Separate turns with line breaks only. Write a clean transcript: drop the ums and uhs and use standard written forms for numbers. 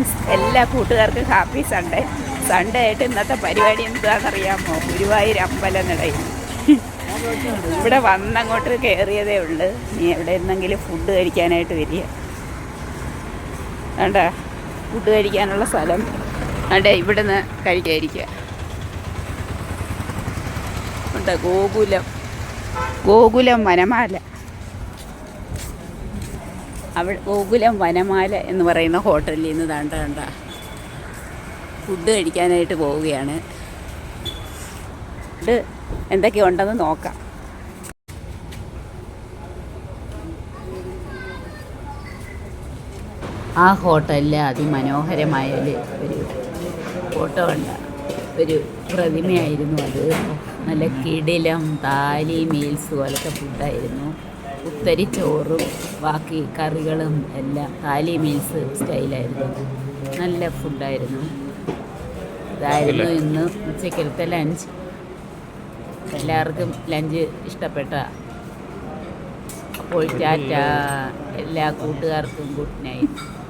Friends, എല്ലാ കൂട്ടുകാർക്കും happy Sunday. Sunday ആയിട്ട് ഇന്നത്തെ പരിപാടി എന്താണെന്നറിയാമോ? ഗുരുവായൂർ അമ്പലനടയിൽ. ഇവിടെ വന്നങ്ങോട്ട് കയറിയതേ ഉള്ളൂ. നീ എവിടെ നിന്നെങ്കിലും ഫുഡ് കഴിക്കാനായിട്ട് വരിക. വേണ്ട, ഫുഡ് കഴിക്കാനുള്ള സ്ഥലം വേണ്ട, ഇവിടുന്ന് കഴിക്കാതിരിക്കുക. ഉണ്ട് ഗോകുലം വനമാല. ഗോകുലം വനമാല എന്ന് പറയുന്ന ഹോട്ടലിൽ നിന്ന് കണ്ട ഫുഡ് കഴിക്കാനായിട്ട് പോവുകയാണ്. ഫുഡ് എന്തൊക്കെയുണ്ടെന്ന് നോക്കാം. ആ ഹോട്ടലിൽ അതിമനോഹരമായ ഒരു ഫോട്ടോ ഉണ്ട്. ഒരു പ്രതിമയായിരുന്നു അത്. നല്ല കിടിലം താലി മീൽസ് പോലത്തെ ഫുഡായിരുന്നു. ഉത്തരിച്ചോറും ബാക്കി കറികളും എല്ലാം താലി മീൽസ് സ്റ്റൈലായിരുന്നു. നല്ല ഫുഡായിരുന്നു. ഇതായിരുന്നു ഇന്ന് ഉച്ചക്കലത്തെ ലഞ്ച്. എല്ലാവർക്കും ലഞ്ച് ഇഷ്ടപ്പെട്ട. അപ്പോൾ ടാറ്റ, എല്ലാ കൂട്ടുകാർക്കും ഗുഡ് നൈറ്റ്.